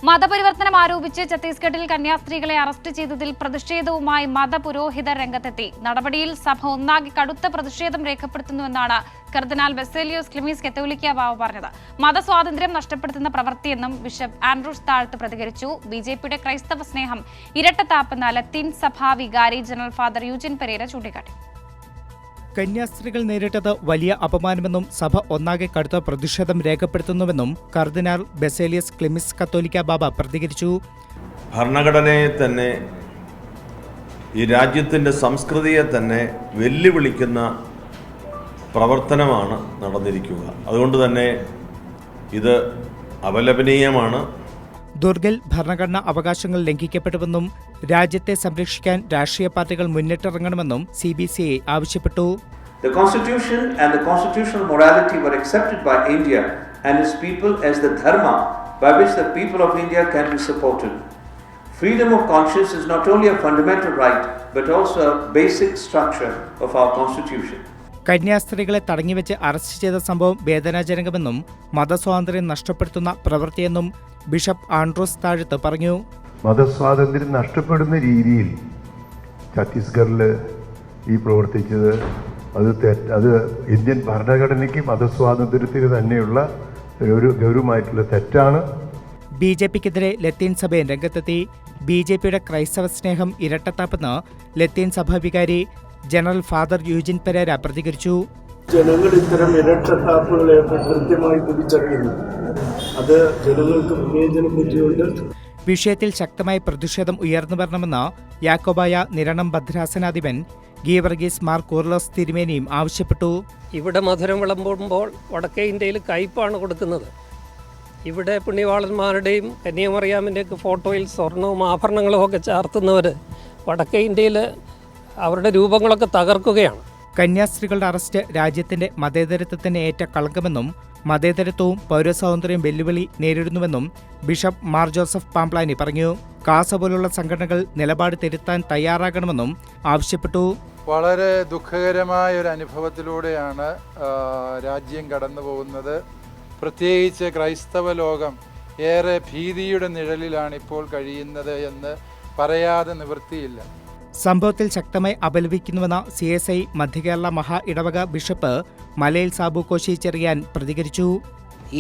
മതപരിവർത്തനം ആരോപിച്ച് ഛത്തീസ്ഗഡിൽ കന്യാസ്ത്രീകളെ അറസ്റ്റ് ചെയ്തതിൽ പ്രതിഷേധവുമായി മതപുരോഹിതർ രംഗത്തെത്തി. നടപടിയിൽ സഭ ഒന്നാകെ കടുത്ത പ്രതിഷേധം രേഖപ്പെടുത്തുന്നുവെന്നാണ് കർദിനാൾ ബസേലിയോസ് ക്ലിമീസ് കത്തോലിക്ക ബാവ പറഞ്ഞത്. മതസ്വാതന്ത്ര്യം നഷ്ടപ്പെടുത്തുന്ന പ്രവൃത്തിയെന്നും ബിഷപ്പ് ആൻഡ്രൂസ് താഴത്ത് പ്രതികരിച്ചു. ബിജെപിയുടെ ക്രൈസ്തവ സ്നേഹം ഇരട്ടത്താപ്പെന്ന ലത്തീൻ സഭാ വികാരി ജനറൽ ഫാദർ യൂജിൻ പെരേര ചൂണ്ടിക്കാട്ടി. കന്യാസ്ത്രീകൾ നേരിട്ടത് വലിയ അപമാനമെന്നും സഭ ഒന്നാകെ കടുത്ത പ്രതിഷേധം രേഖപ്പെടുത്തുന്നുവെന്നും കർദിനാൾ ബസേലിയസ് ക്ലിമിസ് കത്തോലിക്ക ബാബ പ്രതികരിച്ചു. ഭരണഘടനയെ തന്നെ, ഈ രാജ്യത്തിൻ്റെ സംസ്കൃതിയെ തന്നെ വെല്ലുവിളിക്കുന്ന പ്രവർത്തനമാണ് നടന്നിരിക്കുക. അതുകൊണ്ട് തന്നെ ഇത് അപലപനീയമാണ്. ദുർഗിൽ ഭരണഘടനാ അവകാശങ്ങൾ ലംഘിക്കപ്പെട്ടുവെന്നും രാജ്യത്തെ സംരക്ഷിക്കാൻ രാഷ്ട്രീയ പാർട്ടികൾ മുന്നിട്ടിറങ്ങണമെന്നും CBCI ആവശ്യപ്പെട്ടു. The Constitution and the constitutional morality were accepted by India and its people as the dharma by which the people of India can be supported. Freedom of conscience is not only a fundamental right but also a basic structure of our constitution. കന്യാസ്ത്രീകളെ തടഞ്ഞുവെച്ച് arrest ചെയ്ത സംഭവം വേദനാജനകമെന്നും മതസ്വാതന്ത്ര്യം നഷ്ടപ്പെടുത്തുന്ന പ്രവൃത്തിയെന്നും bishop Andrews താഴത്ത് പറഞ്ഞു. മതസ്വാതന്ത്ര്യം നഷ്ടപ്പെടുന്ന രീതിയിൽ ഛത്തീസ്ഗഡിൽ ഈ പ്രവർത്തിച്ചത് അത് ഇന്ത്യൻ ഭരണഘടനയ്ക്ക് മതസ്വാതന്ത്ര്യത്തിന് തന്നെയുള്ള ഒരു ഗൗരവമായിട്ടുള്ള തെറ്റാണ്. BJPക്കെതിരെ ലത്തീൻ സഭ രംഗത്തെത്തി. BJPയുടെ ക്രൈസ്തവ സ്നേഹം ഇരട്ടത്താപ്പെന്ന് ലത്തീൻ സഭാ വികാരി ജനറൽ ഫാദർ യൂജിൻ പെരേര പ്രതികരിച്ചു. ജനങ്ങൾ ഇത്തരം ഇരട്ടത്താപ്പുകളെയൊക്കെ കൃത്യമായി തിരിച്ചറിയുന്നു. അത് ജനങ്ങൾക്ക് വിവേചനം പറ്റിയുണ്ട്. വിഷയത്തിൽ ശക്തമായ പ്രതിഷേധം ഉയർന്നു വരണമെന്ന് യാക്കോബായ നിരണം ഭദ്രാസനാധിപൻ ഗീവർഗീസ് മാർ കൂർലോസ് തിരുമേനിയും ആവശ്യപ്പെട്ടു. ഇവിടെ മധുരം വിളമ്പുമ്പോൾ വടക്കേ ഇന്ത്യയിൽ കയ്പാണ് കൊടുക്കുന്നത്. ഇവിടെ പുണ്യവാളന്മാരുടെയും കന്യാമറിയാമിൻ്റെയൊക്കെ ഫോട്ടോയിൽ സ്വർണവും ആഭരണങ്ങളും ഒക്കെ ചാർത്തുന്നവർ വടക്കേ ഇന്ത്യയിൽ അവരുടെ രൂപങ്ങളൊക്കെ തകർക്കുകയാണ്. കന്യാസ്ത്രീകളുടെ അറസ്റ്റ് രാജ്യത്തിന്റെ മതേതരത്വത്തിന് ഏറ്റ കളങ്കമെന്നും മതേതരത്വവും പൗരസ്വാതന്ത്ര്യവും വെല്ലുവിളി നേരിടുന്നുവെന്നും ബിഷപ്പ് മാർ ജോസഫ് പാംപ്ലാനി പറഞ്ഞു. കാസ പോലുള്ള സംഘടനകൾ നിലപാട് തിരുത്താൻ തയ്യാറാകണമെന്നും ആവശ്യപ്പെട്ടു. വളരെ ദുഃഖകരമായ ഒരു അനുഭവത്തിലൂടെയാണ് രാജ്യം കടന്നു പോകുന്നത്. പ്രത്യേകിച്ച് ക്രൈസ്തവ ലോകം ഏറെ ഭീതിയുടെ നിഴലിലാണ് ഇപ്പോൾ കഴിയുന്നത് എന്ന് പറയാതെ നിവൃത്തിയില്ല. സംഭവത്തിൽ ശക്തമായി അപലപിക്കുന്നുവെന്ന CSI മധ്യകേരള മഹാ ഇടവക ബിഷപ്പ് മലയിൽ സാബു കോശി ചെറിയാൻ പ്രതികരിച്ചു.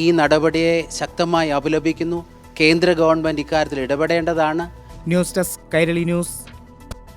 ഈ നടപടിയെ ശക്തമായി അപലപിക്കുന്നു. കേന്ദ്ര ഗവൺമെന്റ് ഇക്കാര്യത്തിൽ ഇടപെടേണ്ടതാണ്. News desk Kairali news.